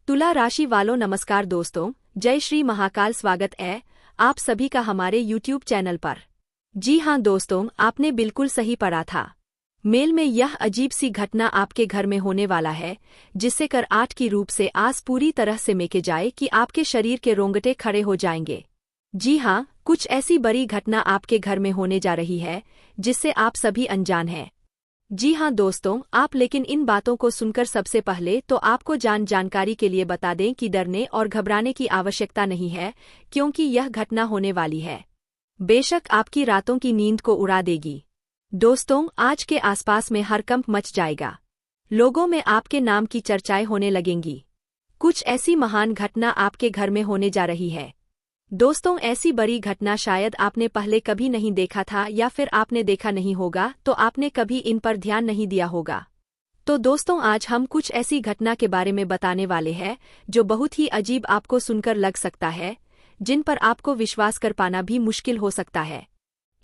तुला राशि वालों नमस्कार दोस्तों, जय श्री महाकाल। स्वागत है आप सभी का हमारे YouTube चैनल पर। जी हाँ दोस्तों, आपने बिल्कुल सही पढ़ा था। मेल में यह अजीब सी घटना आपके घर में होने वाला है, जिससे कर 8 की रूप से आस पूरी तरह से मेके जाए कि आपके शरीर के रोंगटे खड़े हो जाएंगे। जी हाँ, कुछ ऐसी बड़ी घटना आपके घर में होने जा रही है, जिससे आप सभी अनजान हैं। जी हाँ दोस्तों, आप लेकिन इन बातों को सुनकर सबसे पहले तो आपको जानकारी के लिए बता दें कि डरने और घबराने की आवश्यकता नहीं है, क्योंकि यह घटना होने वाली है। बेशक आपकी रातों की नींद को उड़ा देगी। दोस्तों, आज के आसपास में हड़कंप मच जाएगा। लोगों में आपके नाम की चर्चाएं होने लगेंगी। कुछ ऐसी महान घटना आपके घर में होने जा रही है। दोस्तों, ऐसी बड़ी घटना शायद आपने पहले कभी नहीं देखा था, या फिर आपने देखा नहीं होगा तो आपने कभी इन पर ध्यान नहीं दिया होगा। तो दोस्तों, आज हम कुछ ऐसी घटना के बारे में बताने वाले हैं जो बहुत ही अजीब आपको सुनकर लग सकता है, जिन पर आपको विश्वास कर पाना भी मुश्किल हो सकता है।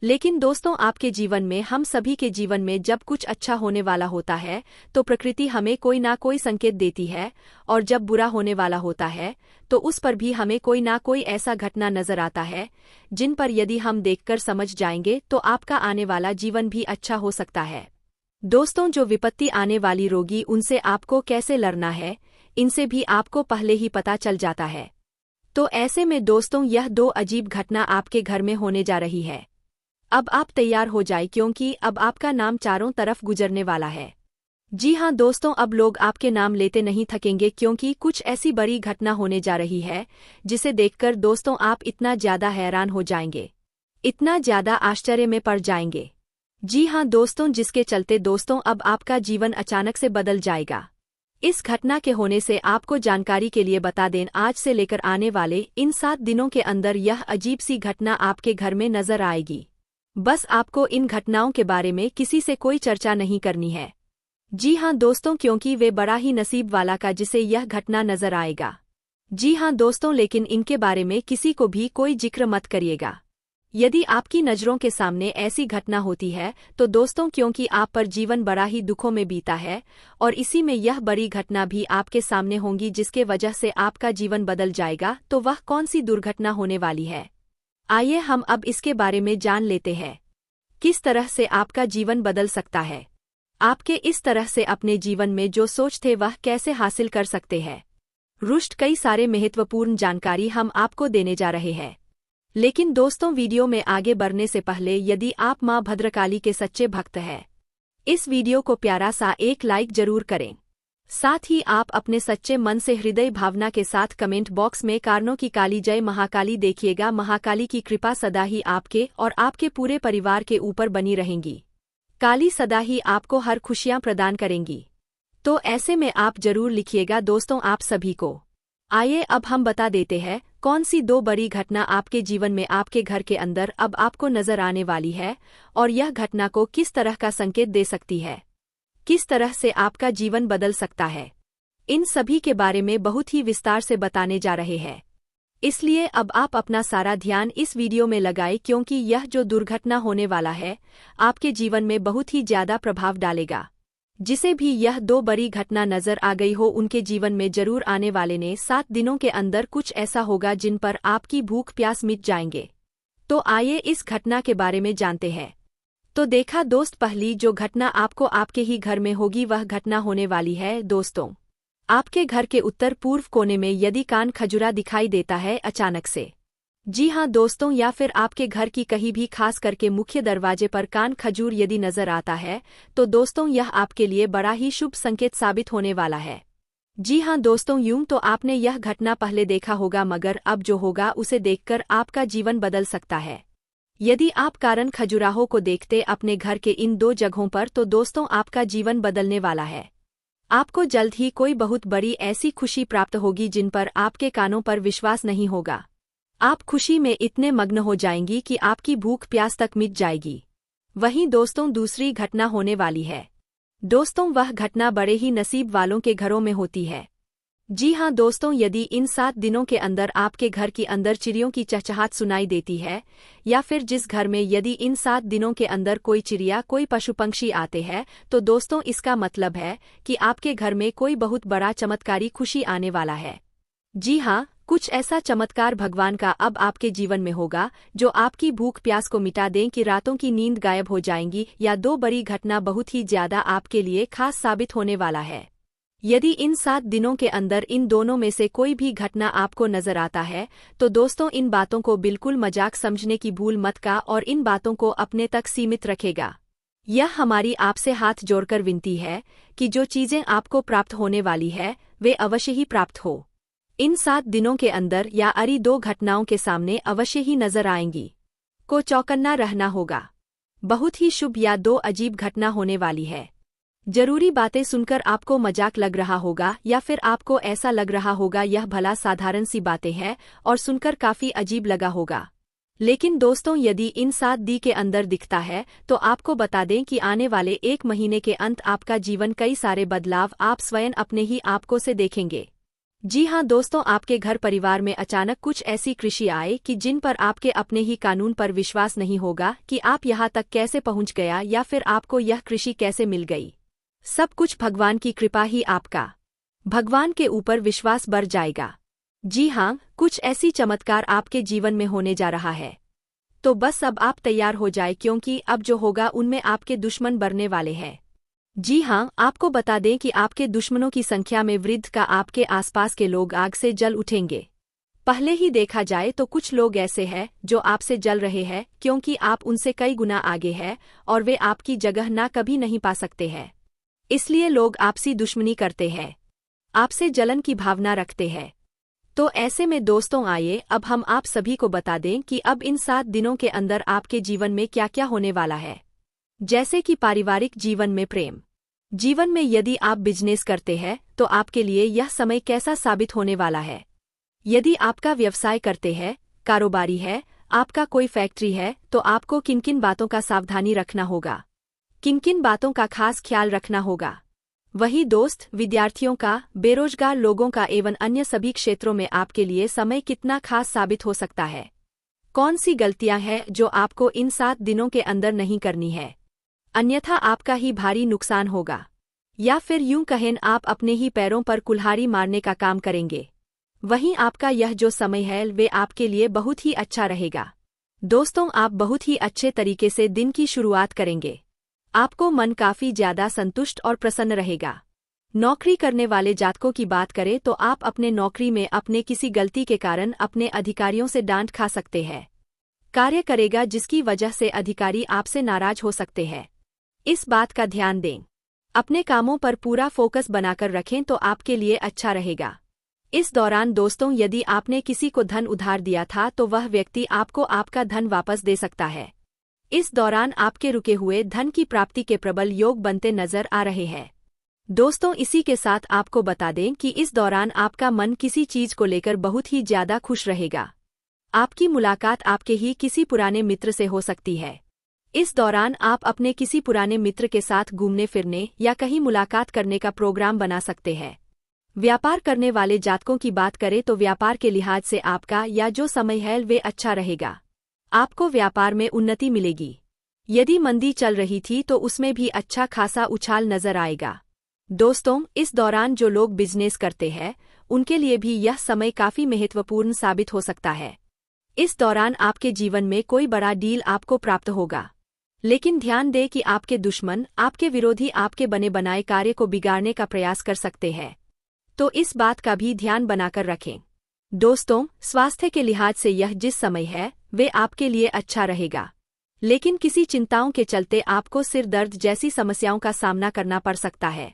लेकिन दोस्तों, आपके जीवन में, हम सभी के जीवन में जब कुछ अच्छा होने वाला होता है तो प्रकृति हमें कोई ना कोई संकेत देती है, और जब बुरा होने वाला होता है तो उस पर भी हमें कोई ना कोई ऐसा घटना नजर आता है, जिन पर यदि हम देखकर समझ जाएंगे तो आपका आने वाला जीवन भी अच्छा हो सकता है। दोस्तों, जो विपत्ति आने वाली रोगी, उनसे आपको कैसे लड़ना है, इनसे भी आपको पहले ही पता चल जाता है। तो ऐसे में दोस्तों, यह 2 अजीब घटना आपके घर में होने जा रही है। अब आप तैयार हो जाए, क्योंकि अब आपका नाम चारों तरफ गुजरने वाला है। जी हाँ दोस्तों, अब लोग आपके नाम लेते नहीं थकेंगे, क्योंकि कुछ ऐसी बड़ी घटना होने जा रही है, जिसे देखकर दोस्तों आप इतना ज्यादा हैरान हो जाएंगे, इतना ज्यादा आश्चर्य में पड़ जाएंगे। जी हाँ दोस्तों, जिसके चलते दोस्तों अब आपका जीवन अचानक से बदल जाएगा। इस घटना के होने से आपको जानकारी के लिए बता दें, आज से लेकर आने वाले इन 7 दिनों के अंदर यह अजीब सी घटना आपके घर में नजर आएगी। बस आपको इन घटनाओं के बारे में किसी से कोई चर्चा नहीं करनी है। जी हाँ दोस्तों, क्योंकि वे बड़ा ही नसीब वाला का जिसे यह घटना नजर आएगा। जी हाँ दोस्तों, लेकिन इनके बारे में किसी को भी कोई जिक्र मत करिएगा। यदि आपकी नज़रों के सामने ऐसी घटना होती है तो दोस्तों, क्योंकि आप पर जीवन बड़ा ही दुखों में बीता है, और इसी में यह बड़ी घटना भी आपके सामने होंगी, जिसके वजह से आपका जीवन बदल जाएगा। तो वह कौन सी दुर्घटना होने वाली है, आइए हम अब इसके बारे में जान लेते हैं। किस तरह से आपका जीवन बदल सकता है, आपके इस तरह से अपने जीवन में जो सोच थे वह कैसे हासिल कर सकते हैं। रुष्ट कई सारे महत्वपूर्ण जानकारी हम आपको देने जा रहे हैं। लेकिन दोस्तों, वीडियो में आगे बढ़ने से पहले यदि आप मां भद्रकाली के सच्चे भक्त हैं, इस वीडियो को प्यारा सा एक लाइक जरूर करें। साथ ही आप अपने सच्चे मन से हृदय भावना के साथ कमेंट बॉक्स में कारणों की काली जय महाकाली देखिएगा। महाकाली की कृपा सदा ही आपके और आपके पूरे परिवार के ऊपर बनी रहेंगी। काली सदा ही आपको हर खुशियां प्रदान करेंगी। तो ऐसे में आप जरूर लिखिएगा दोस्तों आप सभी को। आइए अब हम बता देते हैं कौन सी 2 बड़ी घटना आपके जीवन में, आपके घर के अंदर अब आपको नजर आने वाली है, और यह घटना को किस तरह का संकेत दे सकती है, किस तरह से आपका जीवन बदल सकता है। इन सभी के बारे में बहुत ही विस्तार से बताने जा रहे हैं। इसलिए अब आप अपना सारा ध्यान इस वीडियो में लगाएं, क्योंकि यह जो दुर्घटना होने वाला है आपके जीवन में बहुत ही ज्यादा प्रभाव डालेगा। जिसे भी यह 2 बड़ी घटना नजर आ गई हो, उनके जीवन में जरूर आने वाले ने 7 दिनों के अंदर कुछ ऐसा होगा जिन पर आपकी भूख प्यास मिट जाएंगे। तो आइए इस घटना के बारे में जानते हैं। तो देखा दोस्त, पहली जो घटना आपको आपके ही घर में होगी, वह घटना होने वाली है दोस्तों आपके घर के उत्तर पूर्व कोने में यदि कान खजुरा दिखाई देता है अचानक से। जी हाँ दोस्तों, या फिर आपके घर की कहीं भी, खास करके मुख्य दरवाजे पर कान खजूर यदि नजर आता है तो दोस्तों यह आपके लिए बड़ा ही शुभ संकेत साबित होने वाला है। जी हाँ दोस्तों, यूं तो आपने यह घटना पहले देखा होगा, मगर अब जो होगा उसे देखकर आपका जीवन बदल सकता है। यदि आप कारण खजुराहो को देखते अपने घर के इन 2 जगहों पर, तो दोस्तों आपका जीवन बदलने वाला है। आपको जल्द ही कोई बहुत बड़ी ऐसी खुशी प्राप्त होगी जिन पर आपके कानों पर विश्वास नहीं होगा। आप खुशी में इतने मग्न हो जाएंगी कि आपकी भूख प्यास तक मिट जाएगी। वहीं दोस्तों दूसरी घटना होने वाली है। दोस्तों वह घटना बड़े ही नसीब वालों के घरों में होती है। जी हाँ दोस्तों, यदि इन 7 दिनों के अंदर आपके घर के अंदर चिड़ियों की चहचहाट सुनाई देती है, या फिर जिस घर में यदि इन 7 दिनों के अंदर कोई चिड़िया कोई पशु पंक्षी आते हैं, तो दोस्तों इसका मतलब है कि आपके घर में कोई बहुत बड़ा चमत्कारी खुशी आने वाला है। जी हाँ, कुछ ऐसा चमत्कार भगवान का अब आपके जीवन में होगा जो आपकी भूख प्यास को मिटा दें कि रातों की नींद गायब हो जाएंगी, या दो बड़ी घटना बहुत ही ज्यादा आपके लिए खास साबित होने वाला है। यदि इन 7 दिनों के अंदर इन दोनों में से कोई भी घटना आपको नजर आता है, तो दोस्तों इन बातों को बिल्कुल मजाक समझने की भूल मत का और इन बातों को अपने तक सीमित रखेगा। यह हमारी आपसे हाथ जोड़कर विनती है कि जो चीजें आपको प्राप्त होने वाली है वे अवश्य ही प्राप्त हो। इन 7 दिनों के अंदर या अरी 2 घटनाओं के सामने अवश्य ही नजर आएंगी। को चौकन्ना रहना होगा। बहुत ही शुभ या 2 अजीब घटना होने वाली है। जरूरी बातें सुनकर आपको मजाक लग रहा होगा, या फिर आपको ऐसा लग रहा होगा यह भला साधारण सी बातें हैं और सुनकर काफी अजीब लगा होगा। लेकिन दोस्तों यदि इन 7 दिन के अंदर दिखता है तो आपको बता दें कि आने वाले 1 महीने के अंत आपका जीवन कई सारे बदलाव आप स्वयं अपने ही आपको से देखेंगे। जी हाँ दोस्तों, आपके घर परिवार में अचानक कुछ ऐसी कृषि आए कि जिन पर आपके अपने ही कानून पर विश्वास नहीं होगा कि आप यहाँ तक कैसे पहुँच गया, या फिर आपको यह कृषि कैसे मिल गई। सब कुछ भगवान की कृपा ही आपका। भगवान के ऊपर विश्वास बढ़ जाएगा। जी हाँ, कुछ ऐसी चमत्कार आपके जीवन में होने जा रहा है। तो बस अब आप तैयार हो जाए, क्योंकि अब जो होगा उनमें आपके दुश्मन बढ़ने वाले हैं। जी हाँ, आपको बता दें कि आपके दुश्मनों की संख्या में वृद्धि का आपके आसपास के लोग आग से जल उठेंगे। पहले ही देखा जाए तो कुछ लोग ऐसे हैं जो आपसे जल रहे हैं, क्योंकि आप उनसे कई गुना आगे हैं और वे आपकी जगह ना कभी नहीं पा सकते हैं। इसलिए लोग आपसी दुश्मनी करते हैं, आपसे जलन की भावना रखते हैं। तो ऐसे में दोस्तों आइए अब हम आप सभी को बता दें कि अब इन 7 दिनों के अंदर आपके जीवन में क्या क्या होने वाला है। जैसे कि पारिवारिक जीवन में प्रेम जीवन में यदि आप बिजनेस करते हैं तो आपके लिए यह समय कैसा साबित होने वाला है। यदि आपका व्यवसाय करते हैं, कारोबारी है, आपका कोई फैक्ट्री है, तो आपको किन किन बातों का सावधानी रखना होगा, किन किन बातों का खास ख्याल रखना होगा। वही दोस्त विद्यार्थियों का, बेरोजगार लोगों का एवं अन्य सभी क्षेत्रों में आपके लिए समय कितना खास साबित हो सकता है। कौन सी गलतियां हैं जो आपको इन 7 दिनों के अंदर नहीं करनी है, अन्यथा आपका ही भारी नुकसान होगा। या फिर यूं कहें आप अपने ही पैरों पर कुल्हाड़ी मारने का काम करेंगे। वहीं आपका यह जो समय है वे आपके लिए बहुत ही अच्छा रहेगा। दोस्तों आप बहुत ही अच्छे तरीके से दिन की शुरुआत करेंगे। आपको मन काफी ज्यादा संतुष्ट और प्रसन्न रहेगा। नौकरी करने वाले जातकों की बात करें तो आप अपने नौकरी में अपने किसी गलती के कारण अपने अधिकारियों से डांट खा सकते हैं। कार्य करेगा जिसकी वजह से अधिकारी आपसे नाराज हो सकते हैं। इस बात का ध्यान दें। अपने कामों पर पूरा फोकस बनाकर रखें तो आपके लिए अच्छा रहेगा। इस दौरान दोस्तों यदि आपने किसी को धन उधार दिया था तो वह व्यक्ति आपको आपका धन वापस दे सकता है। इस दौरान आपके रुके हुए धन की प्राप्ति के प्रबल योग बनते नजर आ रहे हैं। दोस्तों इसी के साथ आपको बता दें कि इस दौरान आपका मन किसी चीज को लेकर बहुत ही ज्यादा खुश रहेगा। आपकी मुलाकात आपके ही किसी पुराने मित्र से हो सकती है। इस दौरान आप अपने किसी पुराने मित्र के साथ घूमने फिरने या कहीं मुलाकात करने का प्रोग्राम बना सकते हैं। व्यापार करने वाले जातकों की बात करें तो व्यापार के लिहाज से आपका या जो समय है वे अच्छा रहेगा। आपको व्यापार में उन्नति मिलेगी। यदि मंदी चल रही थी तो उसमें भी अच्छा खासा उछाल नजर आएगा। दोस्तों इस दौरान जो लोग बिजनेस करते हैं उनके लिए भी यह समय काफी महत्वपूर्ण साबित हो सकता है। इस दौरान आपके जीवन में कोई बड़ा डील आपको प्राप्त होगा। लेकिन ध्यान दें कि आपके दुश्मन, आपके विरोधी आपके बने बनाए कार्य को बिगाड़ने का प्रयास कर सकते हैं। तो इस बात का भी ध्यान बनाकर रखें। दोस्तों स्वास्थ्य के लिहाज से यह जिस समय है वे आपके लिए अच्छा रहेगा। लेकिन किसी चिंताओं के चलते आपको सिर दर्द जैसी समस्याओं का सामना करना पड़ सकता है।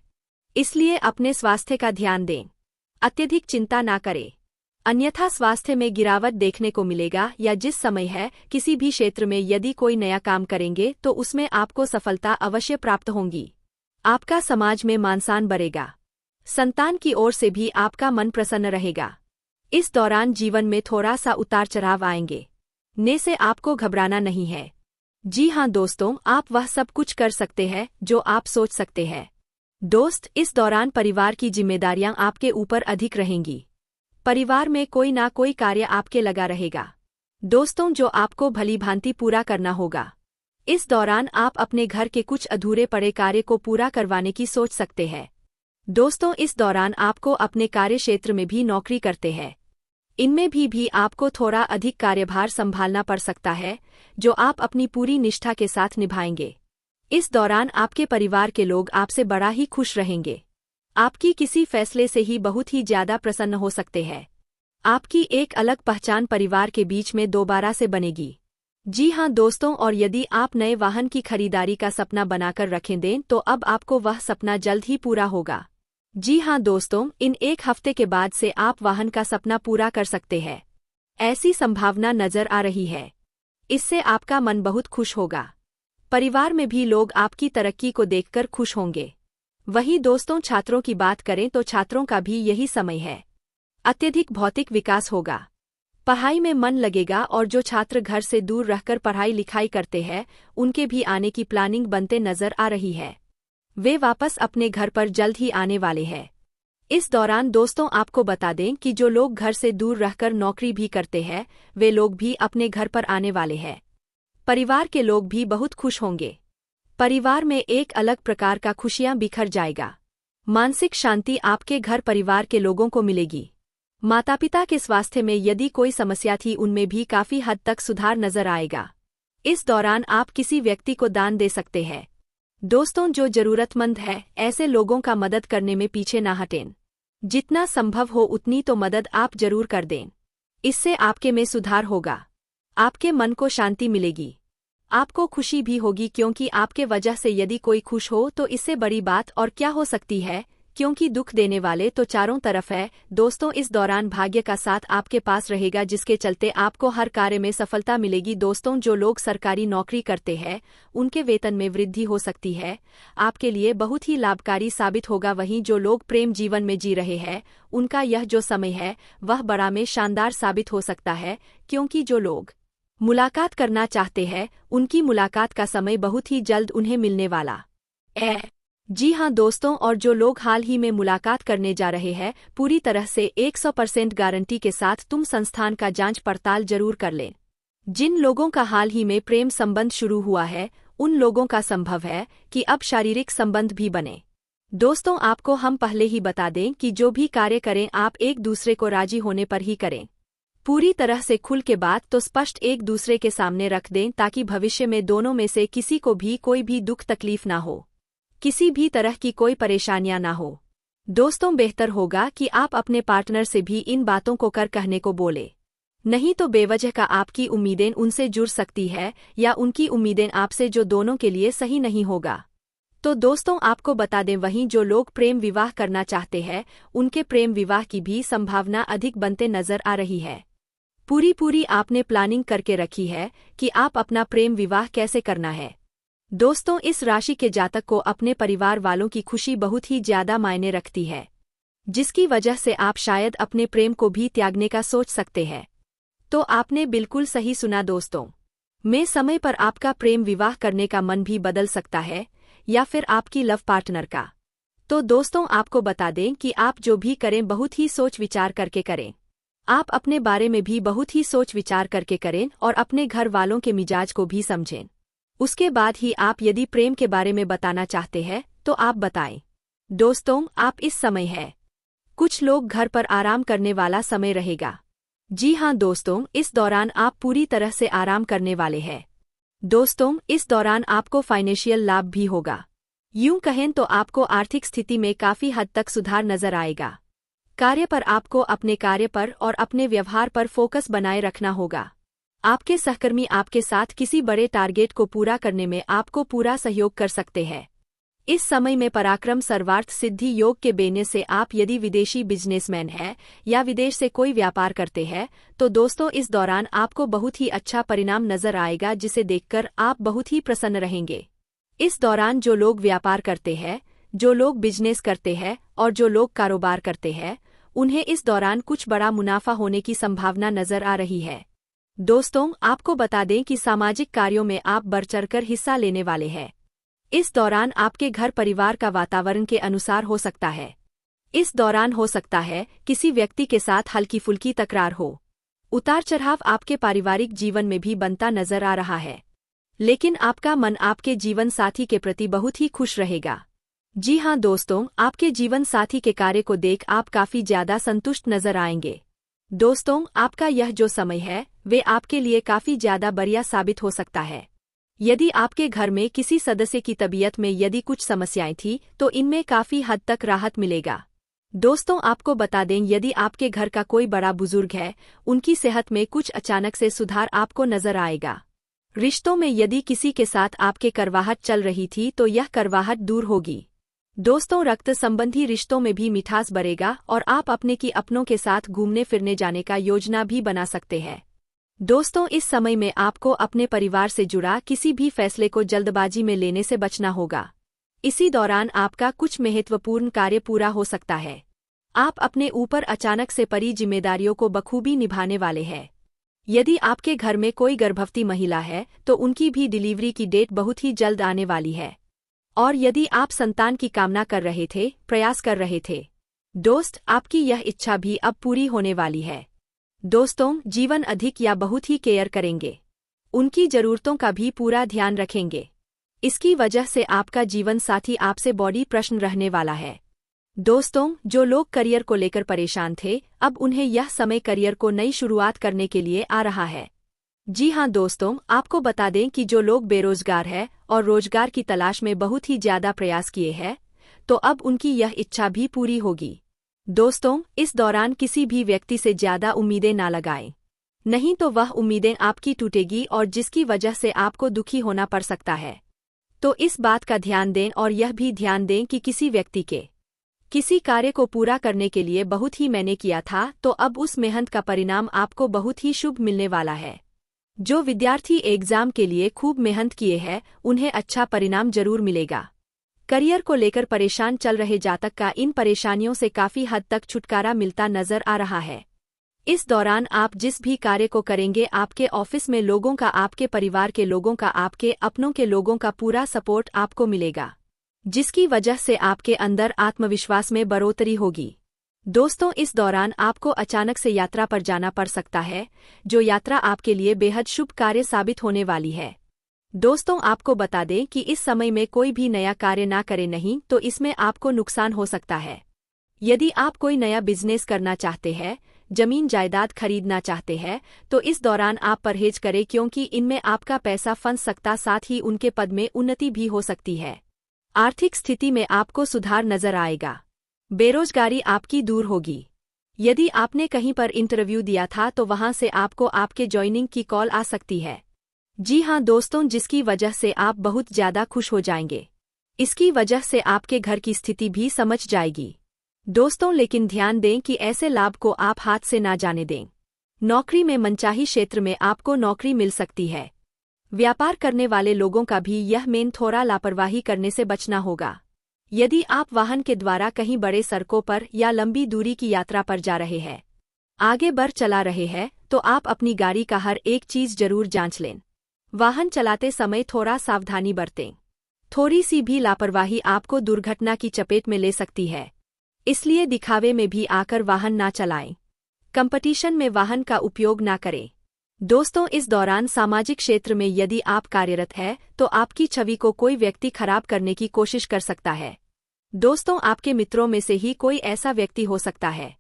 इसलिए अपने स्वास्थ्य का ध्यान दें। अत्यधिक चिंता ना करें, अन्यथा स्वास्थ्य में गिरावट देखने को मिलेगा। या जिस समय है किसी भी क्षेत्र में यदि कोई नया काम करेंगे तो उसमें आपको सफलता अवश्य प्राप्त होगी। आपका समाज में मानसान बढ़ेगा। संतान की ओर से भी आपका मन प्रसन्न रहेगा। इस दौरान जीवन में थोड़ा सा उतार चढ़ाव आएंगे, ने से आपको घबराना नहीं है। जी हाँ दोस्तों, आप वह सब कुछ कर सकते हैं जो आप सोच सकते हैं। दोस्त, इस दौरान परिवार की जिम्मेदारियां आपके ऊपर अधिक रहेंगी। परिवार में कोई ना कोई कार्य आपके लगा रहेगा, दोस्तों, जो आपको भली भांति पूरा करना होगा। इस दौरान आप अपने घर के कुछ अधूरे पड़े कार्य को पूरा करवाने की सोच सकते हैं। दोस्तों, इस दौरान आपको अपने कार्य क्षेत्र में भी नौकरी करते हैं, इनमें भी आपको थोड़ा अधिक कार्यभार संभालना पड़ सकता है, जो आप अपनी पूरी निष्ठा के साथ निभाएंगे। इस दौरान आपके परिवार के लोग आपसे बड़ा ही खुश रहेंगे। आपकी किसी फैसले से ही बहुत ही ज्यादा प्रसन्न हो सकते हैं। आपकी एक अलग पहचान परिवार के बीच में दोबारा से बनेगी। जी हाँ दोस्तों, और यदि आप नए वाहन की खरीदारी का सपना बनाकर रखें दें तो अब आपको वह सपना जल्द ही पूरा होगा। जी हाँ दोस्तों, इन एक हफ्ते के बाद से आप वाहन का सपना पूरा कर सकते हैं, ऐसी संभावना नजर आ रही है। इससे आपका मन बहुत खुश होगा। परिवार में भी लोग आपकी तरक्की को देखकर खुश होंगे। वहीं दोस्तों, छात्रों की बात करें तो छात्रों का भी यही समय है। अत्यधिक भौतिक विकास होगा, पढ़ाई में मन लगेगा, और जो छात्र घर से दूर रहकर पढ़ाई लिखाई करते हैं उनके भी आने की प्लानिंग बनते नजर आ रही है। वे वापस अपने घर पर जल्द ही आने वाले हैं। इस दौरान दोस्तों, आपको बता दें कि जो लोग घर से दूर रहकर नौकरी भी करते हैं वे लोग भी अपने घर पर आने वाले हैं। परिवार के लोग भी बहुत खुश होंगे। परिवार में एक अलग प्रकार का खुशियां बिखर जाएगा। मानसिक शांति आपके घर परिवार के लोगों को मिलेगी। माता पिता के स्वास्थ्य में यदि कोई समस्या थी उनमें भी काफी हद तक सुधार नजर आएगा। इस दौरान आप किसी व्यक्ति को दान दे सकते हैं। दोस्तों, जो जरूरतमंद है ऐसे लोगों का मदद करने में पीछे ना हटें। जितना संभव हो उतनी तो मदद आप जरूर कर दें। इससे आपके में सुधार होगा, आपके मन को शांति मिलेगी, आपको खुशी भी होगी, क्योंकि आपके वजह से यदि कोई खुश हो तो इससे बड़ी बात और क्या हो सकती है, क्योंकि दुख देने वाले तो चारों तरफ है। दोस्तों, इस दौरान भाग्य का साथ आपके पास रहेगा, जिसके चलते आपको हर कार्य में सफलता मिलेगी। दोस्तों, जो लोग सरकारी नौकरी करते हैं उनके वेतन में वृद्धि हो सकती है, आपके लिए बहुत ही लाभकारी साबित होगा। वहीं जो लोग प्रेम जीवन में जी रहे हैं उनका यह जो समय है वह बड़ा में शानदार साबित हो सकता है, क्योंकि जो लोग मुलाकात करना चाहते हैं उनकी मुलाकात का समय बहुत ही जल्द उन्हें मिलने वाला है। जी हाँ दोस्तों, और जो लोग हाल ही में मुलाकात करने जा रहे हैं पूरी तरह से 100% गारंटी के साथ तुम संस्थान का जांच पड़ताल जरूर कर लें। जिन लोगों का हाल ही में प्रेम संबंध शुरू हुआ है उन लोगों का संभव है कि अब शारीरिक संबंध भी बने। दोस्तों, आपको हम पहले ही बता दें कि जो भी कार्य करें आप एक दूसरे को राजी होने पर ही करें। पूरी तरह से खुल के बात तो स्पष्ट एक दूसरे के सामने रख दें, ताकि भविष्य में दोनों में से किसी को भी कोई भी दुख तकलीफ ना हो, किसी भी तरह की कोई परेशानियां ना हो। दोस्तों, बेहतर होगा कि आप अपने पार्टनर से भी इन बातों को कर कहने को बोले, नहीं तो बेवजह का आपकी उम्मीदें उनसे जुड़ सकती है या उनकी उम्मीदें आपसे, जो दोनों के लिए सही नहीं होगा। तो दोस्तों, आपको बता दें, वहीं जो लोग प्रेम विवाह करना चाहते हैं उनके प्रेम विवाह की भी संभावना अधिक बनते नजर आ रही है। पूरी आपने प्लानिंग करके रखी है कि आप अपना प्रेम विवाह कैसे करना है। दोस्तों, इस राशि के जातक को अपने परिवार वालों की खुशी बहुत ही ज्यादा मायने रखती है, जिसकी वजह से आप शायद अपने प्रेम को भी त्यागने का सोच सकते हैं। तो आपने बिल्कुल सही सुना दोस्तों, में समय पर आपका प्रेम विवाह करने का मन भी बदल सकता है, या फिर आपकी लव पार्टनर का। तो दोस्तों, आपको बता दें कि आप जो भी करें बहुत ही सोच विचार करके करें। आप अपने बारे में भी बहुत ही सोच विचार करके करें और अपने घर वालों के मिजाज को भी समझें। उसके बाद ही आप यदि प्रेम के बारे में बताना चाहते हैं तो आप बताएं। दोस्तों, आप इस समय है, कुछ लोग घर पर आराम करने वाला समय रहेगा। जी हाँ दोस्तों, इस दौरान आप पूरी तरह से आराम करने वाले हैं। दोस्तों, इस दौरान आपको फाइनेंशियल लाभ भी होगा। यूं कहें तो आपको आर्थिक स्थिति में काफी हद तक सुधार नजर आएगा। कार्य पर आपको अपने कार्य पर और अपने व्यवहार पर फोकस बनाए रखना होगा। आपके सहकर्मी आपके साथ किसी बड़े टारगेट को पूरा करने में आपको पूरा सहयोग कर सकते हैं। इस समय में पराक्रम सर्वार्थ सिद्धि योग के बनने से आप यदि विदेशी बिजनेसमैन हैं या विदेश से कोई व्यापार करते हैं तो दोस्तों, इस दौरान आपको बहुत ही अच्छा परिणाम नजर आएगा, जिसे देखकर आप बहुत ही प्रसन्न रहेंगे। इस दौरान जो लोग व्यापार करते हैं, जो लोग बिजनेस करते हैं और जो लोग कारोबार करते हैं उन्हें इस दौरान कुछ बड़ा मुनाफा होने की संभावना नजर आ रही है। दोस्तों, आपको बता दें कि सामाजिक कार्यों में आप बढ़ चढ़कर हिस्सा लेने वाले हैं। इस दौरान आपके घर परिवार का वातावरण के अनुसार हो सकता है। इस दौरान हो सकता है किसी व्यक्ति के साथ हल्की फुल्की तकरार हो। उतार चढ़ाव आपके पारिवारिक जीवन में भी बनता नजर आ रहा है, लेकिन आपका मन आपके जीवन साथी के प्रति बहुत ही खुश रहेगा। जी हां दोस्तों, आपके जीवन साथी के कार्य को देख आप काफी ज्यादा संतुष्ट नजर आएंगे। दोस्तों, आपका यह जो समय है वे आपके लिए काफी ज्यादा बढ़िया साबित हो सकता है। यदि आपके घर में किसी सदस्य की तबीयत में यदि कुछ समस्याएं थी तो इनमें काफी हद तक राहत मिलेगा। दोस्तों, आपको बता दें, यदि आपके घर का कोई बड़ा बुजुर्ग है, उनकी सेहत में कुछ अचानक से सुधार आपको नजर आएगा। रिश्तों में यदि किसी के साथ आपके करवाहट चल रही थी तो यह करवाहट दूर होगी। दोस्तों, रक्त संबंधी रिश्तों में भी मिठास बढ़ेगा और आप अपनों के साथ घूमने फिरने जाने का योजना भी बना सकते हैं। दोस्तों, इस समय में आपको अपने परिवार से जुड़ा किसी भी फैसले को जल्दबाजी में लेने से बचना होगा। इसी दौरान आपका कुछ महत्वपूर्ण कार्य पूरा हो सकता है। आप अपने ऊपर अचानक से पड़ी जिम्मेदारियों को बखूबी निभाने वाले हैं। यदि आपके घर में कोई गर्भवती महिला है तो उनकी भी डिलीवरी की डेट बहुत ही जल्द आने वाली है। और यदि आप संतान की कामना कर रहे थे, प्रयास कर रहे थे, दोस्त, आपकी यह इच्छा भी अब पूरी होने वाली है। दोस्तों, जीवन अधिक या बहुत ही केयर करेंगे, उनकी जरूरतों का भी पूरा ध्यान रखेंगे। इसकी वजह से आपका जीवन साथी आपसे बॉडी प्रश्न रहने वाला है। दोस्तों, जो लोग करियर को लेकर परेशान थे, अब उन्हें यह समय करियर को नई शुरुआत करने के लिए आ रहा है। जी हां दोस्तों, आपको बता दें कि जो लोग बेरोजगार हैं और रोजगार की तलाश में बहुत ही ज्यादा प्रयास किए हैं, तो अब उनकी यह इच्छा भी पूरी होगी। दोस्तों, इस दौरान किसी भी व्यक्ति से ज्यादा उम्मीदें ना लगाएं, नहीं तो वह उम्मीदें आपकी टूटेगी और जिसकी वजह से आपको दुखी होना पड़ सकता है। तो इस बात का ध्यान दें और यह भी ध्यान दें कि किसी व्यक्ति के किसी कार्य को पूरा करने के लिए बहुत ही मेहनत किया था तो अब उस मेहनत का परिणाम आपको बहुत ही शुभ मिलने वाला है। जो विद्यार्थी एग्जाम के लिए खूब मेहनत किए हैं उन्हें अच्छा परिणाम जरूर मिलेगा। करियर को लेकर परेशान चल रहे जातक का इन परेशानियों से काफी हद तक छुटकारा मिलता नजर आ रहा है। इस दौरान आप जिस भी कार्य को करेंगे, आपके ऑफिस में लोगों का, आपके परिवार के लोगों का, आपके अपनों के लोगों का पूरा सपोर्ट आपको मिलेगा, जिसकी वजह से आपके अंदर आत्मविश्वास में बढ़ोतरी होगी। दोस्तों, इस दौरान आपको अचानक से यात्रा पर जाना पड़ सकता है, जो यात्रा आपके लिए बेहद शुभ कार्य साबित होने वाली है। दोस्तों, आपको बता दें कि इस समय में कोई भी नया कार्य ना करें, नहीं तो इसमें आपको नुकसान हो सकता है। यदि आप कोई नया बिजनेस करना चाहते हैं, जमीन जायदाद खरीदना चाहते हैं, तो इस दौरान आप परहेज करें, क्योंकि इनमें आपका पैसा फंस सकता, साथ ही उनके पद में उन्नति भी हो सकती है। आर्थिक स्थिति में आपको सुधार नजर आएगा। बेरोजगारी आपकी दूर होगी। यदि आपने कहीं पर इंटरव्यू दिया था तो वहां से आपको आपके ज्वाइनिंग की कॉल आ सकती है। जी हां दोस्तों, जिसकी वजह से आप बहुत ज्यादा खुश हो जाएंगे। इसकी वजह से आपके घर की स्थिति भी समझ जाएगी। दोस्तों, लेकिन ध्यान दें कि ऐसे लाभ को आप हाथ से ना जाने दें। नौकरी में मनचाही क्षेत्र में आपको नौकरी मिल सकती है। व्यापार करने वाले लोगों का भी यह मेन थोड़ा लापरवाही करने से बचना होगा। यदि आप वाहन के द्वारा कहीं बड़े सड़कों पर या लंबी दूरी की यात्रा पर जा रहे हैं, आगे बढ़ चला रहे हैं, तो आप अपनी गाड़ी का हर एक चीज जरूर जांच लें। वाहन चलाते समय थोड़ा सावधानी बरतें। थोड़ी सी भी लापरवाही आपको दुर्घटना की चपेट में ले सकती है, इसलिए दिखावे में भी आकर वाहन ना चलाएं। कंपटीशन में वाहन का उपयोग ना करें। दोस्तों, इस दौरान सामाजिक क्षेत्र में यदि आप कार्यरत हैं तो आपकी छवि को कोई व्यक्ति खराब करने की कोशिश कर सकता है। दोस्तों, आपके मित्रों में से ही कोई ऐसा व्यक्ति हो सकता है,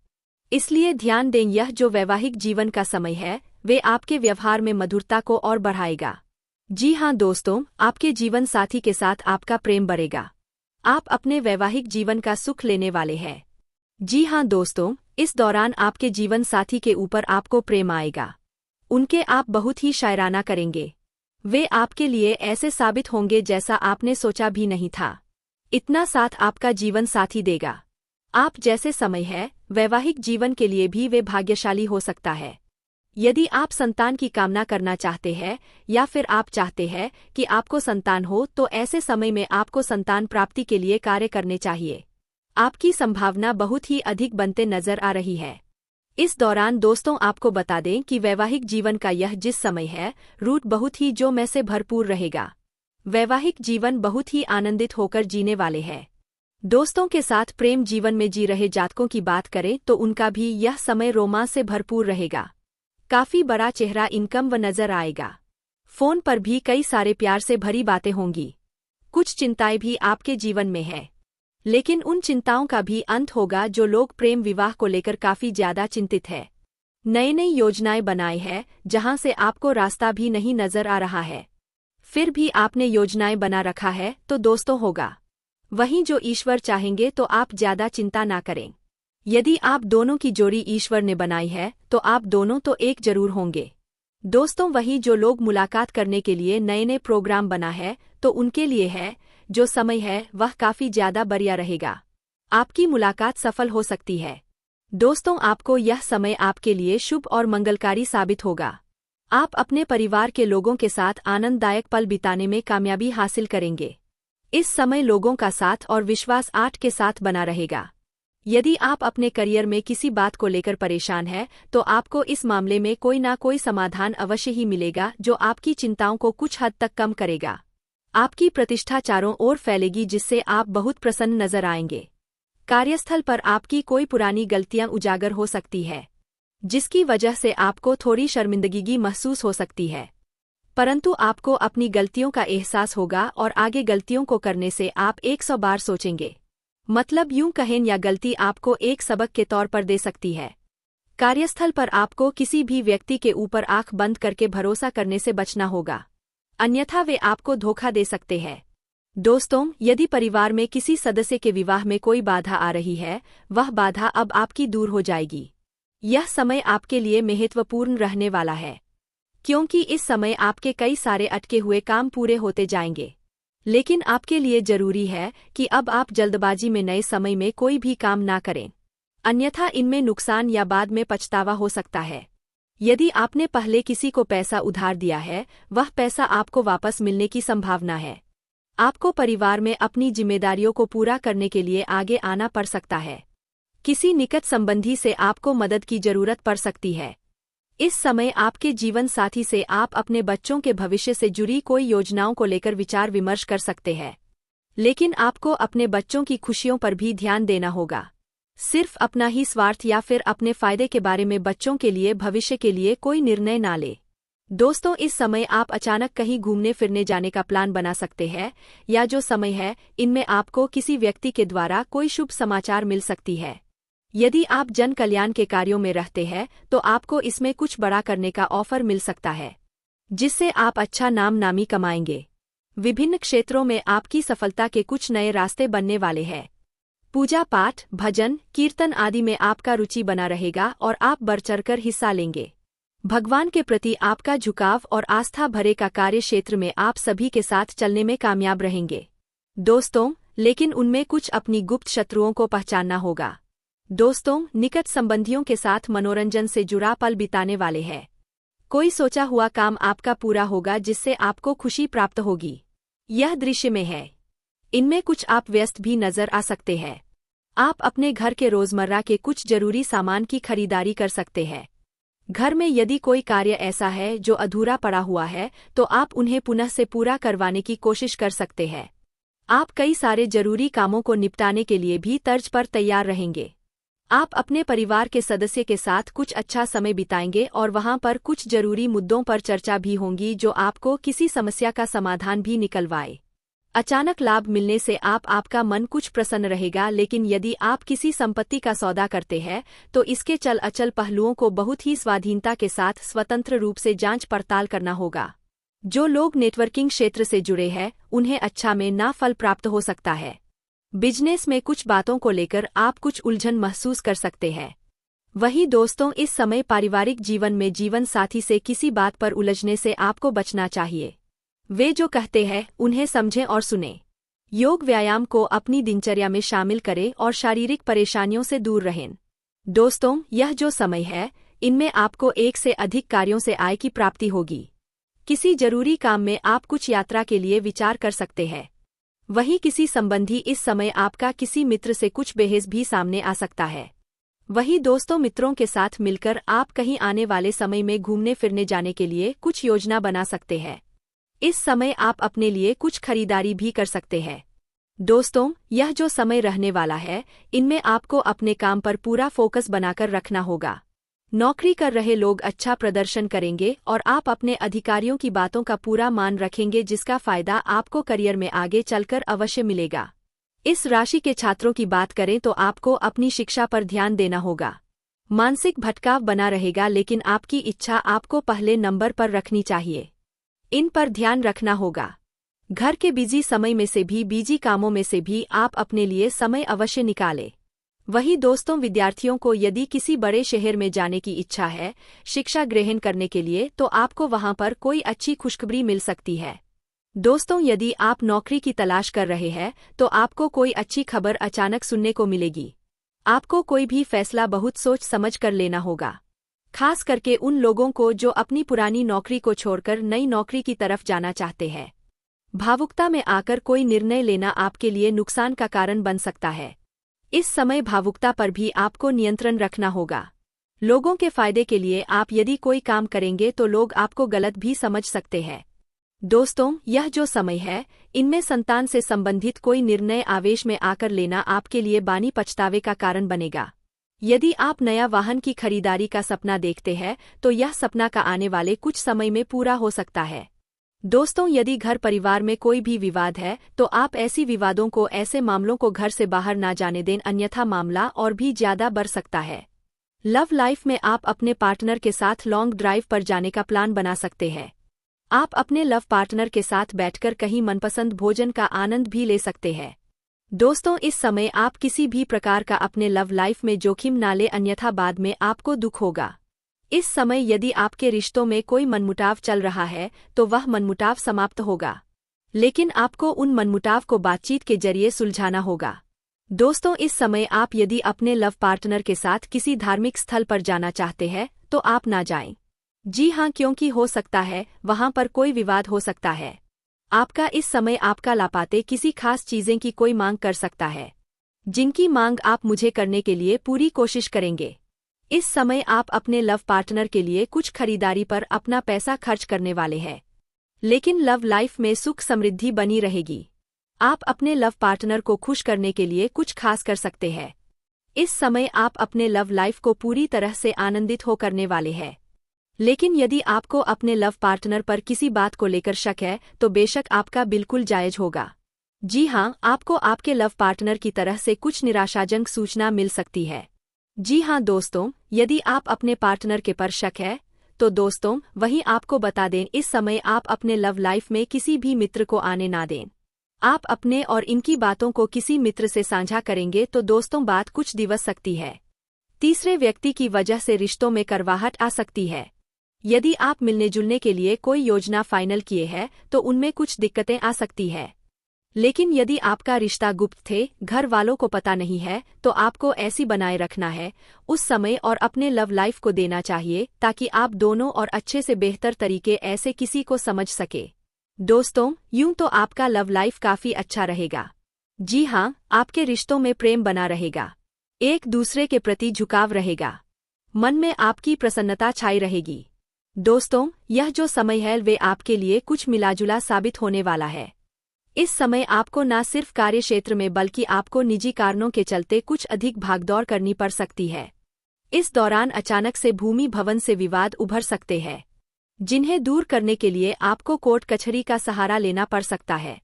इसलिए ध्यान दें। यह जो वैवाहिक जीवन का समय है वे आपके व्यवहार में मधुरता को और बढ़ाएगा। जी हां दोस्तों, आपके जीवन साथी के साथ आपका प्रेम बढ़ेगा। आप अपने वैवाहिक जीवन का सुख लेने वाले हैं। जी हां दोस्तों, इस दौरान आपके जीवन साथी के ऊपर आपको प्रेम आएगा। उनके आप बहुत ही शायराना करेंगे। वे आपके लिए ऐसे साबित होंगे जैसा आपने सोचा भी नहीं था। इतना साथ आपका जीवन साथी देगा। आप जैसे समय है वैवाहिक जीवन के लिए भी वे भाग्यशाली हो सकता है। यदि आप संतान की कामना करना चाहते हैं या फिर आप चाहते हैं कि आपको संतान हो, तो ऐसे समय में आपको संतान प्राप्ति के लिए कार्य करने चाहिए। आपकी संभावना बहुत ही अधिक बनते नजर आ रही है। इस दौरान दोस्तों, आपको बता दें कि वैवाहिक जीवन का यह जिस समय है रूट बहुत ही जो में से भरपूर रहेगा। वैवाहिक जीवन बहुत ही आनंदित होकर जीने वाले हैं। दोस्तों के साथ प्रेम जीवन में जी रहे जातकों की बात करें तो उनका भी यह समय रोमांस से भरपूर रहेगा। काफी बड़ा चेहरा इनकम व नजर आएगा। फोन पर भी कई सारे प्यार से भरी बातें होंगी। कुछ चिंताएं भी आपके जीवन में है, लेकिन उन चिंताओं का भी अंत होगा जो लोग प्रेम विवाह को लेकर काफी ज्यादा चिंतित है। नई नई योजनाएं बनाई है जहां से आपको रास्ता भी नहीं नजर आ रहा है, फिर भी आपने योजनाएं बना रखा है तो दोस्तों होगा। वहीं जो ईश्वर चाहेंगे तो आप ज्यादा चिंता ना करें। यदि आप दोनों की जोड़ी ईश्वर ने बनाई है तो आप दोनों तो एक जरूर होंगे। दोस्तों वहीं जो लोग मुलाकात करने के लिए नए नए प्रोग्राम बना है तो उनके लिए है जो समय है वह काफी ज्यादा बढ़िया रहेगा। आपकी मुलाकात सफल हो सकती है। दोस्तों आपको यह समय आपके लिए शुभ और मंगलकारी साबित होगा। आप अपने परिवार के लोगों के साथ आनंददायक पल बिताने में कामयाबी हासिल करेंगे। इस समय लोगों का साथ और विश्वास 8 के साथ बना रहेगा। यदि आप अपने करियर में किसी बात को लेकर परेशान हैं तो आपको इस मामले में कोई ना कोई समाधान अवश्य ही मिलेगा जो आपकी चिंताओं को कुछ हद तक कम करेगा। आपकी प्रतिष्ठा चारों ओर फैलेगी जिससे आप बहुत प्रसन्न नजर आएंगे। कार्यस्थल पर आपकी कोई पुरानी गलतियां उजागर हो सकती है, जिसकी वजह से आपको थोड़ी शर्मिंदगी महसूस हो सकती है, परंतु आपको अपनी गलतियों का एहसास होगा और आगे गलतियों को करने से आप 100 बार सोचेंगे। मतलब यूं कहें या गलती आपको एक सबक के तौर पर दे सकती है। कार्यस्थल पर आपको किसी भी व्यक्ति के ऊपर आंख बंद करके भरोसा करने से बचना होगा, अन्यथा वे आपको धोखा दे सकते हैं। दोस्तों यदि परिवार में किसी सदस्य के विवाह में कोई बाधा आ रही है, वह बाधा अब आपकी दूर हो जाएगी। यह समय आपके लिए महत्वपूर्ण रहने वाला है, क्योंकि इस समय आपके कई सारे अटके हुए काम पूरे होते जाएंगे। लेकिन आपके लिए जरूरी है कि अब आप जल्दबाजी में नए समय में कोई भी काम ना करें, अन्यथा इनमें नुकसान या बाद में पछतावा हो सकता है। यदि आपने पहले किसी को पैसा उधार दिया है, वह पैसा आपको वापस मिलने की संभावना है। आपको परिवार में अपनी जिम्मेदारियों को पूरा करने के लिए आगे आना पड़ सकता है। किसी निकट संबंधी से आपको मदद की जरूरत पड़ सकती है। इस समय आपके जीवन साथी से आप अपने बच्चों के भविष्य से जुड़ी कोई योजनाओं को लेकर विचार विमर्श कर सकते हैं, लेकिन आपको अपने बच्चों की खुशियों पर भी ध्यान देना होगा। सिर्फ अपना ही स्वार्थ या फिर अपने फायदे के बारे में बच्चों के लिए भविष्य के लिए कोई निर्णय ना ले। दोस्तों इस समय आप अचानक कहीं घूमने फिरने जाने का प्लान बना सकते हैं, या जो समय है इनमें आपको किसी व्यक्ति के द्वारा कोई शुभ समाचार मिल सकती है। यदि आप जन कल्याण के कार्यों में रहते हैं तो आपको इसमें कुछ बड़ा करने का ऑफर मिल सकता है, जिससे आप अच्छा नामी कमाएंगे। विभिन्न क्षेत्रों में आपकी सफलता के कुछ नए रास्ते बनने वाले हैं। पूजा पाठ, भजन, कीर्तन आदि में आपका रुचि बना रहेगा और आप बढ़-चढ़कर हिस्सा लेंगे। भगवान के प्रति आपका झुकाव और आस्था भरे का कार्य क्षेत्र में आप सभी के साथ चलने में कामयाब रहेंगे। दोस्तों लेकिन उनमें कुछ अपनी गुप्त शत्रुओं को पहचानना होगा। दोस्तों निकट संबंधियों के साथ मनोरंजन से जुड़ा पल बिताने वाले हैं। कोई सोचा हुआ काम आपका पूरा होगा जिससे आपको खुशी प्राप्त होगी। यह दृश्य में है, इनमें कुछ आप व्यस्त भी नजर आ सकते हैं। आप अपने घर के रोजमर्रा के कुछ जरूरी सामान की खरीदारी कर सकते हैं। घर में यदि कोई कार्य ऐसा है जो अधूरा पड़ा हुआ है तो आप उन्हें पुनः से पूरा करवाने की कोशिश कर सकते हैं। आप कई सारे जरूरी कामों को निपटाने के लिए भी तर्ज पर तैयार रहेंगे। आप अपने परिवार के सदस्य के साथ कुछ अच्छा समय बिताएंगे और वहां पर कुछ जरूरी मुद्दों पर चर्चा भी होंगी जो आपको किसी समस्या का समाधान भी निकलवाए। अचानक लाभ मिलने से आपका मन कुछ प्रसन्न रहेगा, लेकिन यदि आप किसी संपत्ति का सौदा करते हैं तो इसके चल अचल पहलुओं को बहुत ही स्वाधीनता के साथ स्वतंत्र रूप से जांच पड़ताल करना होगा। जो लोग नेटवर्किंग क्षेत्र से जुड़े हैं उन्हें अच्छा में ना फल प्राप्त हो सकता है। बिजनेस में कुछ बातों को लेकर आप कुछ उलझन महसूस कर सकते हैं। वहीं दोस्तों इस समय पारिवारिक जीवन में जीवन साथी से किसी बात पर उलझने से आपको बचना चाहिए। वे जो कहते हैं उन्हें समझें और सुनें। योग व्यायाम को अपनी दिनचर्या में शामिल करें और शारीरिक परेशानियों से दूर रहें। दोस्तों यह जो समय है इनमें आपको एक से अधिक कार्यों से आय की प्राप्ति होगी। किसी जरूरी काम में आप कुछ यात्रा के लिए विचार कर सकते हैं। वहीं किसी संबंधी इस समय आपका किसी मित्र से कुछ बहस भी सामने आ सकता है। वहीं दोस्तों मित्रों के साथ मिलकर आप कहीं आने वाले समय में घूमने फिरने जाने के लिए कुछ योजना बना सकते हैं। इस समय आप अपने लिए कुछ खरीदारी भी कर सकते हैं। दोस्तों, यह जो समय रहने वाला है, इनमें आपको अपने काम पर पूरा फोकस बनाकर रखना होगा। नौकरी कर रहे लोग अच्छा प्रदर्शन करेंगे और आप अपने अधिकारियों की बातों का पूरा मान रखेंगे, जिसका फायदा आपको करियर में आगे चलकर अवश्य मिलेगा। इस राशि के छात्रों की बात करें तो आपको अपनी शिक्षा पर ध्यान देना होगा। मानसिक भटकाव बना रहेगा, लेकिन आपकी इच्छा आपको पहले नंबर पर रखनी चाहिए। इन पर ध्यान रखना होगा। घर के बिजी समय में से भी, बिजी कामों में से भी आप अपने लिए समय अवश्य निकालें। वही दोस्तों, विद्यार्थियों को यदि किसी बड़े शहर में जाने की इच्छा है शिक्षा ग्रहण करने के लिए, तो आपको वहां पर कोई अच्छी खुशखबरी मिल सकती है। दोस्तों, यदि आप नौकरी की तलाश कर रहे हैं तो आपको कोई अच्छी खबर अचानक सुनने को मिलेगी। आपको कोई भी फैसला बहुत सोच समझ कर लेना होगा, खास करके उन लोगों को जो अपनी पुरानी नौकरी को छोड़कर नई नौकरी की तरफ जाना चाहते हैं। भावुकता में आकर कोई निर्णय लेना आपके लिए नुकसान का कारण बन सकता है। इस समय भावुकता पर भी आपको नियंत्रण रखना होगा। लोगों के फायदे के लिए आप यदि कोई काम करेंगे तो लोग आपको गलत भी समझ सकते हैं। दोस्तों, यह जो समय है, इनमें संतान से संबंधित कोई निर्णय आवेश में आकर लेना आपके लिए बानी पछतावे का कारण बनेगा। यदि आप नया वाहन की खरीदारी का सपना देखते हैं तो यह सपना का आने वाले कुछ समय में पूरा हो सकता है। दोस्तों, यदि घर परिवार में कोई भी विवाद है तो आप ऐसी विवादों को, ऐसे मामलों को घर से बाहर ना जाने दें, अन्यथा मामला और भी ज्यादा बढ़ सकता है। लव लाइफ में आप अपने पार्टनर के साथ लॉन्ग ड्राइव पर जाने का प्लान बना सकते हैं। आप अपने लव पार्टनर के साथ बैठकर कहीं मनपसंद भोजन का आनंद भी ले सकते हैं। दोस्तों, इस समय आप किसी भी प्रकार का अपने लव लाइफ में जोखिम ना लें, अन्यथा बाद में आपको दुख होगा। इस समय यदि आपके रिश्तों में कोई मनमुटाव चल रहा है तो वह मनमुटाव समाप्त होगा, लेकिन आपको उन मनमुटाव को बातचीत के जरिए सुलझाना होगा। दोस्तों, इस समय आप यदि अपने लव पार्टनर के साथ किसी धार्मिक स्थल पर जाना चाहते हैं तो आप ना जाएं। जी हाँ, क्योंकि हो सकता है वहां पर कोई विवाद हो सकता है। आपका इस समय आपका लापाते किसी खास चीजें की कोई मांग कर सकता है, जिनकी मांग आप मुझे करने के लिए पूरी कोशिश करेंगे। इस समय आप अपने लव पार्टनर के लिए कुछ खरीदारी पर अपना पैसा खर्च करने वाले हैं, लेकिन लव लाइफ में सुख समृद्धि बनी रहेगी। आप अपने लव पार्टनर को खुश करने के लिए कुछ खास कर सकते हैं। इस समय आप अपने लव लाइफ को पूरी तरह से आनंदित हो करने वाले हैं। लेकिन यदि आपको अपने लव पार्टनर पर किसी बात को लेकर शक है तो बेशक आपका बिल्कुल जायज होगा। जी हाँ, आपको आपके लव पार्टनर की तरह से कुछ निराशाजनक सूचना मिल सकती है। जी हाँ दोस्तों, यदि आप अपने पार्टनर के पर शक है तो दोस्तों वहीं आपको बता दें, इस समय आप अपने लव लाइफ में किसी भी मित्र को आने ना दें। आप अपने और इनकी बातों को किसी मित्र से साझा करेंगे तो दोस्तों बात कुछ दिवस सकती है। तीसरे व्यक्ति की वजह से रिश्तों में करवाहट आ सकती है। यदि आप मिलने जुलने के लिए कोई योजना फाइनल किए हैं तो उनमें कुछ दिक्कतें आ सकती है। लेकिन यदि आपका रिश्ता गुप्त थे, घर वालों को पता नहीं है, तो आपको ऐसी बनाए रखना है उस समय और अपने लव लाइफ को देना चाहिए, ताकि आप दोनों और अच्छे से बेहतर तरीके ऐसे किसी को समझ सके। दोस्तों, यूं तो आपका लव लाइफ काफी अच्छा रहेगा। जी हाँ, आपके रिश्तों में प्रेम बना रहेगा, एक दूसरे के प्रति झुकाव रहेगा, मन में आपकी प्रसन्नता छाई रहेगी। दोस्तों, यह जो समय है वे आपके लिए कुछ मिलाजुला साबित होने वाला है। इस समय आपको न सिर्फ कार्य क्षेत्र में बल्कि आपको निजी कारणों के चलते कुछ अधिक भागदौड़ करनी पड़ सकती है। इस दौरान अचानक से भूमि भवन से विवाद उभर सकते हैं, जिन्हें दूर करने के लिए आपको कोर्ट कचहरी का सहारा लेना पड़ सकता है।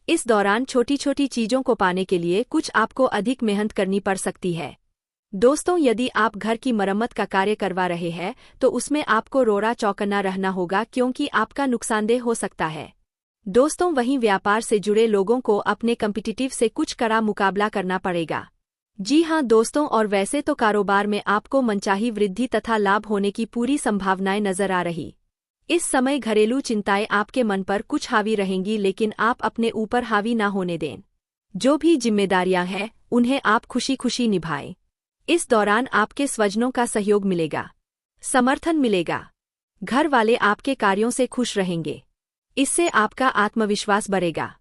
इस दौरान छोटी छोटी चीजों को पाने के लिए कुछ आपको अधिक मेहनत करनी पड़ सकती है। दोस्तों, यदि आप घर की मरम्मत का कार्य करवा रहे हैं तो उसमें आपको रोड़ा चौकन्ना रहना होगा, क्योंकि आपका नुकसानदेह हो सकता है। दोस्तों, वहीं व्यापार से जुड़े लोगों को अपने कॉम्पिटिटिव से कुछ कड़ा मुकाबला करना पड़ेगा। जी हां दोस्तों, और वैसे तो कारोबार में आपको मनचाही वृद्धि तथा लाभ होने की पूरी संभावनाएं नजर आ रही। इस समय घरेलू चिंताएं आपके मन पर कुछ हावी रहेंगी, लेकिन आप अपने ऊपर हावी ना होने दें। जो भी जिम्मेदारियां हैं उन्हें आप खुशी खुशी निभाएं। इस दौरान आपके स्वजनों का सहयोग मिलेगा, समर्थन मिलेगा। घर वाले आपके कार्यों से खुश रहेंगे, इससे आपका आत्मविश्वास बढ़ेगा।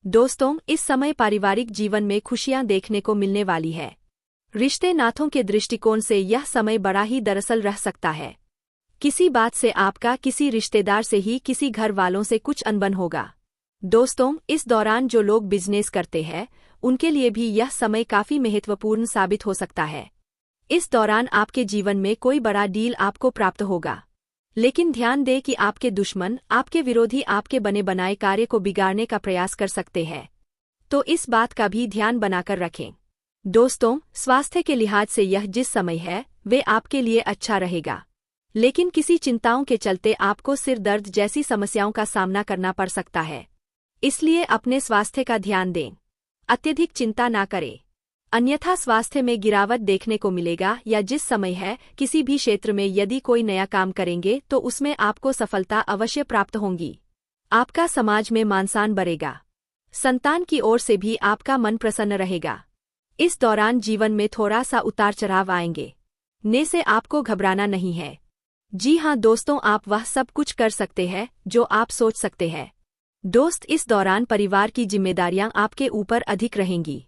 दोस्तों, इस समय पारिवारिक जीवन में खुशियां देखने को मिलने वाली है। रिश्ते नातों के दृष्टिकोण से यह समय बड़ा ही दरअसल रह सकता है। किसी बात से आपका किसी रिश्तेदार से ही किसी घर वालों से कुछ अनबन होगा। दोस्तों, इस दौरान जो लोग बिजनेस करते हैं उनके लिए भी यह समय काफी महत्वपूर्ण साबित हो सकता है। इस दौरान आपके जीवन में कोई बड़ा डील आपको प्राप्त होगा। लेकिन ध्यान दें कि आपके दुश्मन, आपके विरोधी आपके बने बनाए कार्य को बिगाड़ने का प्रयास कर सकते हैं, तो इस बात का भी ध्यान बनाकर रखें। दोस्तों, स्वास्थ्य के लिहाज से यह जिस समय है वे आपके लिए अच्छा रहेगा, लेकिन किसी चिंताओं के चलते आपको सिर दर्द जैसी समस्याओं का सामना करना पड़ सकता है। इसलिए अपने स्वास्थ्य का ध्यान दें, अत्यधिक चिंता ना करें, अन्यथा स्वास्थ्य में गिरावट देखने को मिलेगा। या जिस समय है किसी भी क्षेत्र में यदि कोई नया काम करेंगे तो उसमें आपको सफलता अवश्य प्राप्त होगी। आपका समाज में मानसान बढ़ेगा, संतान की ओर से भी आपका मन प्रसन्न रहेगा। इस दौरान जीवन में थोड़ा सा उतार चढ़ाव आएंगे, ने से आपको घबराना नहीं है। जी हाँ दोस्तों, आप वह सब कुछ कर सकते हैं जो आप सोच सकते हैं। दोस्त, इस दौरान परिवार की जिम्मेदारियां आपके ऊपर अधिक रहेंगी।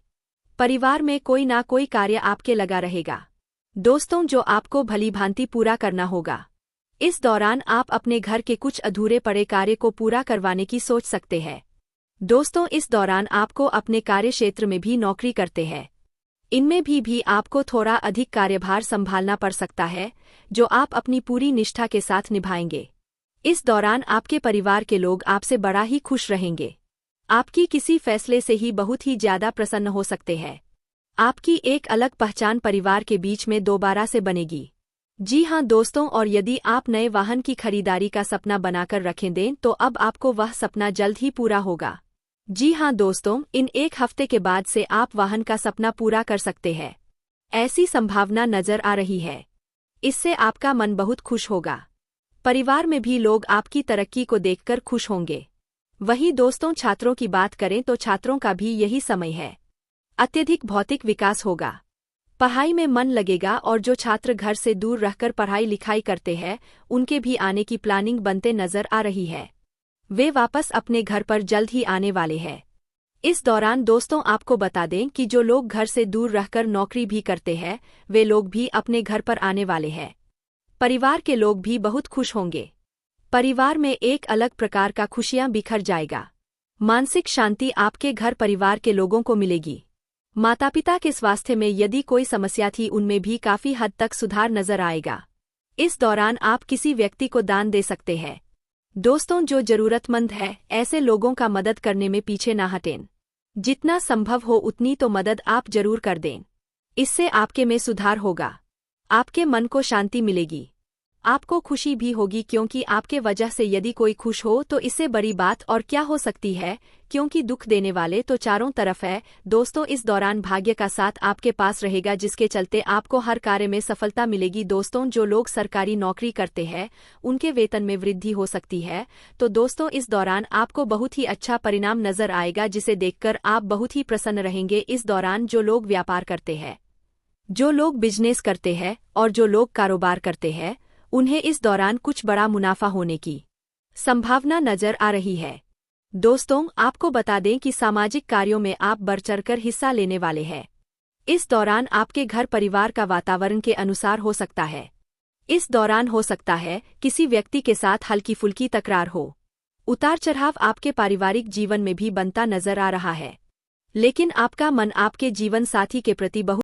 परिवार में कोई ना कोई कार्य आपके लगा रहेगा दोस्तों, जो आपको भली भांति पूरा करना होगा। इस दौरान आप अपने घर के कुछ अधूरे पड़े कार्य को पूरा करवाने की सोच सकते हैं। दोस्तों, इस दौरान आपको अपने कार्य क्षेत्र में भी नौकरी करते हैं, इनमें भी आपको थोड़ा अधिक कार्यभार संभालना पड़ सकता है, जो आप अपनी पूरी निष्ठा के साथ निभाएंगे। इस दौरान आपके परिवार के लोग आपसे बड़ा ही खुश रहेंगे। आपकी किसी फैसले से ही बहुत ही ज्यादा प्रसन्न हो सकते हैं। आपकी एक अलग पहचान परिवार के बीच में दोबारा से बनेगी। जी हाँ दोस्तों, और यदि आप नए वाहन की खरीदारी का सपना बनाकर रखें दें तो अब आपको वह सपना जल्द ही पूरा होगा। जी हाँ दोस्तों, इन एक हफ्ते के बाद से आप वाहन का सपना पूरा कर सकते हैं, ऐसी संभावना नजर आ रही है। इससे आपका मन बहुत खुश होगा। परिवार में भी लोग आपकी तरक्की को देखकर खुश होंगे। वहीं दोस्तों, छात्रों की बात करें तो छात्रों का भी यही समय है। अत्यधिक भौतिक विकास होगा, पढ़ाई में मन लगेगा, और जो छात्र घर से दूर रहकर पढ़ाई लिखाई करते हैं उनके भी आने की प्लानिंग बनते नजर आ रही है। वे वापस अपने घर पर जल्द ही आने वाले हैं। इस दौरान दोस्तों, आपको बता दें कि जो लोग घर से दूर रहकर नौकरी भी करते हैं वे लोग भी अपने घर पर आने वाले हैं। परिवार के लोग भी बहुत खुश होंगे। परिवार में एक अलग प्रकार का खुशियां बिखर जाएगा। मानसिक शांति आपके घर परिवार के लोगों को मिलेगी। माता पिता के स्वास्थ्य में यदि कोई समस्या थी उनमें भी काफी हद तक सुधार नजर आएगा। इस दौरान आप किसी व्यक्ति को दान दे सकते हैं। दोस्तों, जो जरूरतमंद है ऐसे लोगों का मदद करने में पीछे ना हटें। जितना संभव हो उतनी तो मदद आप जरूर कर दें। इससे आपके में सुधार होगा, आपके मन को शांति मिलेगी, आपको खुशी भी होगी, क्योंकि आपके वजह से यदि कोई खुश हो तो इससे बड़ी बात और क्या हो सकती है, क्योंकि दुख देने वाले तो चारों तरफ है। दोस्तों, इस दौरान भाग्य का साथ आपके पास रहेगा, जिसके चलते आपको हर कार्य में सफलता मिलेगी। दोस्तों, जो लोग सरकारी नौकरी करते हैं उनके वेतन में वृद्धि हो सकती है, तो दोस्तों इस दौरान आपको बहुत ही अच्छा परिणाम नजर आएगा, जिसे देखकर आप बहुत ही प्रसन्न रहेंगे। इस दौरान जो लोग व्यापार करते हैं, जो लोग बिजनेस करते हैं और जो लोग कारोबार करते हैं उन्हें इस दौरान कुछ बड़ा मुनाफा होने की संभावना नजर आ रही है। दोस्तों, आपको बता दें कि सामाजिक कार्यों में आप बढ़ चढ़कर हिस्सा लेने वाले हैं। इस दौरान आपके घर परिवार का वातावरण के अनुसार हो सकता है। इस दौरान हो सकता है किसी व्यक्ति के साथ हल्की फुल्की तकरार हो। उतार चढ़ाव आपके पारिवारिक जीवन में भी बनता नजर आ रहा है, लेकिन आपका मन आपके जीवन साथी के प्रति बहुत